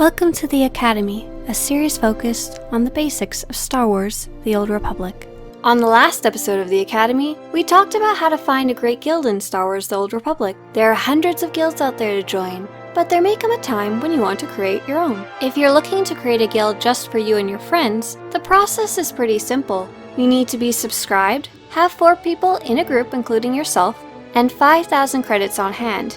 Welcome to the Academy, a series focused on the basics of Star Wars: The Old Republic. On the last episode of the Academy, we talked about how to find a great guild in Star Wars: The Old Republic. There are hundreds of guilds out there to join, but there may come a time when you want to create your own. If you're looking to create a guild just for you and your friends, the process is pretty simple. You need to be subscribed, have 4 people in a group including yourself, and 5,000 credits on hand.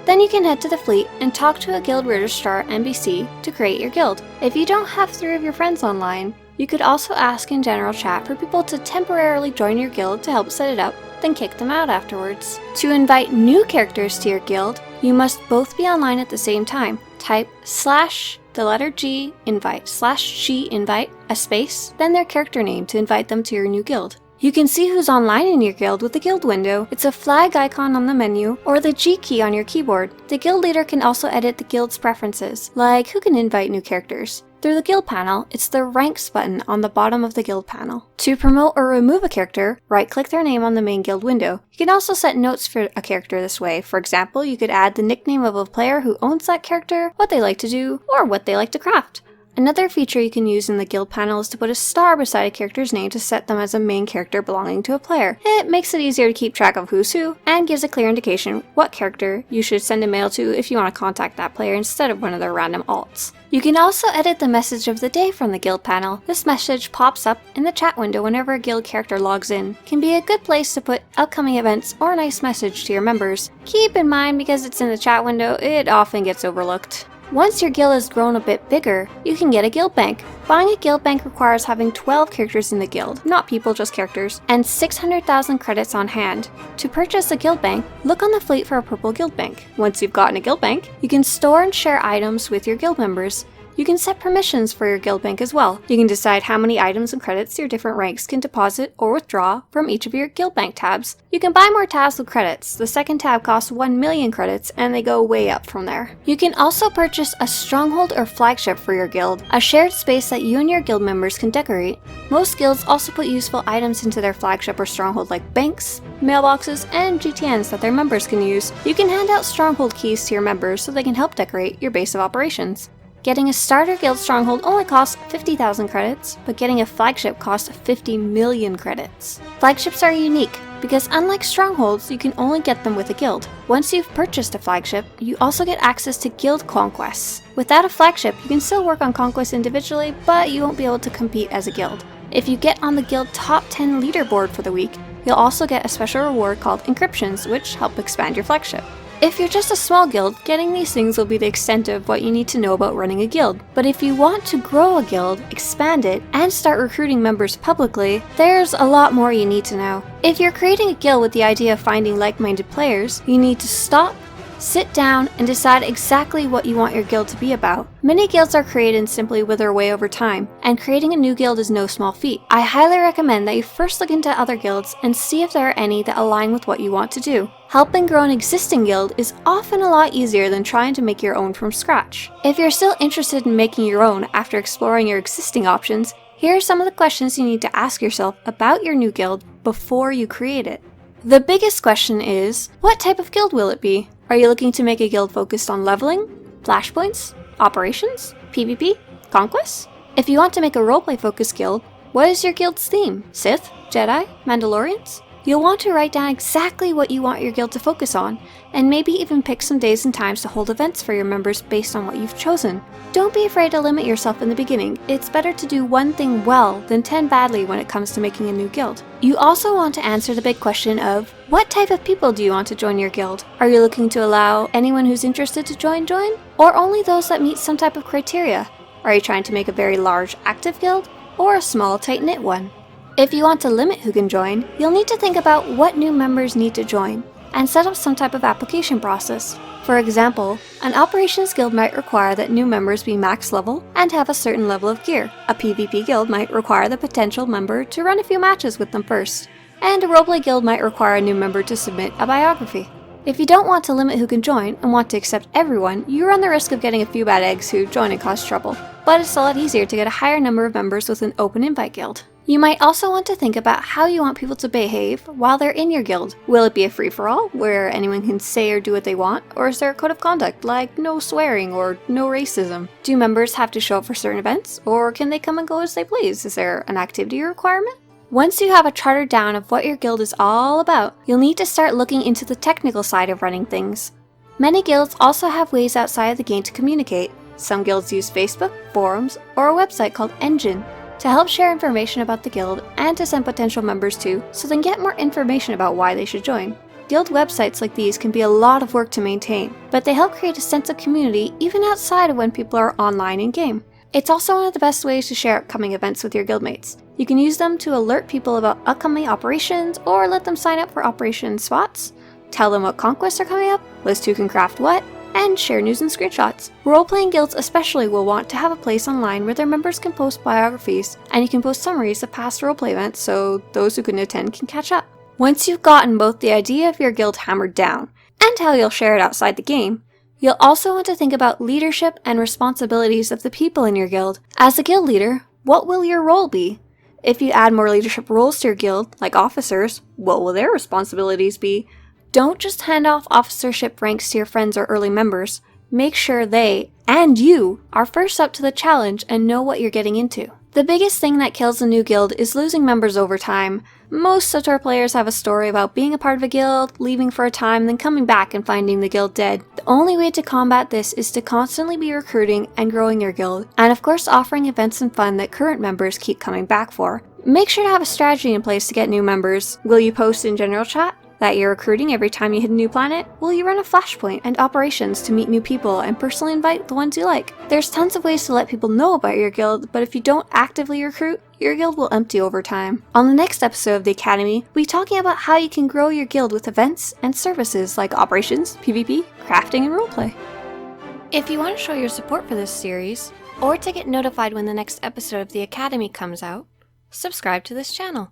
Then you can head to the fleet and talk to a guild registrar NPC to create your guild. If you don't have 3 of your friends online, you could also ask in general chat for people to temporarily join your guild to help set it up, then kick them out afterwards. To invite new characters to your guild, you must both be online at the same time. Type /G invite /G invite, a space, then their character name to invite them to your new guild. You can see who's online in your guild with the guild window. It's a flag icon on the menu or the G key on your keyboard. The guild leader can also edit the guild's preferences, like who can invite new characters. Through the guild panel, it's the ranks button on the bottom of the guild panel. To promote or remove a character, right-click their name on the main guild window. You can also set notes for a character this way. For example, you could add the nickname of a player who owns that character, what they like to do, or what they like to craft. Another feature you can use in the guild panel is to put a star beside a character's name to set them as a main character belonging to a player. It makes it easier to keep track of who's who, and gives a clear indication what character you should send a mail to if you want to contact that player instead of one of their random alts. You can also edit the message of the day from the guild panel. This message pops up in the chat window whenever a guild character logs in. It can be a good place to put upcoming events or a nice message to your members. Keep in mind, because it's in the chat window, it often gets overlooked. Once your guild has grown a bit bigger, you can get a guild bank. Buying a guild bank requires having 12 characters in the guild, not people, just characters, and 600,000 credits on hand. To purchase a guild bank, look on the fleet for a purple guild bank. Once you've gotten a guild bank, you can store and share items with your guild members. You can set permissions for your guild bank as well. You can decide how many items and credits your different ranks can deposit or withdraw from each of your guild bank tabs. You can buy more tabs with credits. The second tab costs 1 million credits and they go way up from there. You can also purchase a stronghold or flagship for your guild, a shared space that you and your guild members can decorate. Most guilds also put useful items into their flagship or stronghold like banks, mailboxes, and GTNs that their members can use. You can hand out stronghold keys to your members so they can help decorate your base of operations. Getting a starter guild stronghold only costs 50,000 credits, but getting a flagship costs 50 million credits. Flagships are unique, because unlike strongholds, you can only get them with a guild. Once you've purchased a flagship, you also get access to guild conquests. Without a flagship, you can still work on conquests individually, but you won't be able to compete as a guild. If you get on the guild top 10 leaderboard for the week, you'll also get a special reward called encryptions, which help expand your flagship. If you're just a small guild, getting these things will be the extent of what you need to know about running a guild. But if you want to grow a guild, expand it, and start recruiting members publicly, there's a lot more you need to know. If you're creating a guild with the idea of finding like-minded players, you need to stop, sit down, and decide exactly what you want your guild to be about. Many guilds are created and simply wither away over time, and creating a new guild is no small feat. I highly recommend that you first look into other guilds and see if there are any that align with what you want to do. Helping grow an existing guild is often a lot easier than trying to make your own from scratch. If you're still interested in making your own after exploring your existing options, here are some of the questions you need to ask yourself about your new guild before you create it. The biggest question is, what type of guild will it be? Are you looking to make a guild focused on leveling, flashpoints, operations, PvP, conquests? If you want to make a roleplay focused guild, what is your guild's theme? Sith, Jedi, Mandalorians? You'll want to write down exactly what you want your guild to focus on, and maybe even pick some days and times to hold events for your members based on what you've chosen. Don't be afraid to limit yourself in the beginning. It's better to do one thing well than 10 badly when it comes to making a new guild. You also want to answer the big question of, what type of people do you want to join your guild? Are you looking to allow anyone who's interested to join? Or only those that meet some type of criteria? Are you trying to make a very large active guild, or a small tight-knit one? If you want to limit who can join, you'll need to think about what new members need to join, and set up some type of application process. For example, an operations guild might require that new members be max level and have a certain level of gear. A PvP guild might require the potential member to run a few matches with them first, and a roleplay guild might require a new member to submit a biography. If you don't want to limit who can join and want to accept everyone, you run the risk of getting a few bad eggs who join and cause trouble. But it's a lot easier to get a higher number of members with an open invite guild. You might also want to think about how you want people to behave while they're in your guild. Will it be a free-for-all, where anyone can say or do what they want, or is there a code of conduct, like no swearing or no racism? Do members have to show up for certain events, or can they come and go as they please? Is there an activity requirement? Once you have a charter down of what your guild is all about, you'll need to start looking into the technical side of running things. Many guilds also have ways outside of the game to communicate. Some guilds use Facebook, forums, or a website called Engine to help share information about the guild and to send potential members to, so they can get more information about why they should join. Guild websites like these can be a lot of work to maintain, but they help create a sense of community even outside of when people are online in-game. It's also one of the best ways to share upcoming events with your guildmates. You can use them to alert people about upcoming operations or let them sign up for operation spots, tell them what conquests are coming up, list who can craft what, and share news and screenshots. Role-playing guilds especially will want to have a place online where their members can post biographies, and you can post summaries of past roleplay events so those who couldn't attend can catch up. Once you've gotten both the idea of your guild hammered down, and how you'll share it outside the game, you'll also want to think about leadership and responsibilities of the people in your guild. As a guild leader, what will your role be? If you add more leadership roles to your guild, like officers, what will their responsibilities be? Don't just hand off officership ranks to your friends or early members. Make sure they, and you, are first up to the challenge and know what you're getting into. The biggest thing that kills a new guild is losing members over time. Most SWTOR players have a story about being a part of a guild, leaving for a time, then coming back and finding the guild dead. The only way to combat this is to constantly be recruiting and growing your guild, and of course offering events and fun that current members keep coming back for. Make sure to have a strategy in place to get new members. Will you post in general chat that you're recruiting every time you hit a new planet? Will you run a flashpoint and operations to meet new people and personally invite the ones you like? There's tons of ways to let people know about your guild, but if you don't actively recruit, your guild will empty over time. On the next episode of the Academy, we'll be talking about how you can grow your guild with events and services like operations, PvP, crafting, and roleplay. If you want to show your support for this series, or to get notified when the next episode of the Academy comes out, subscribe to this channel.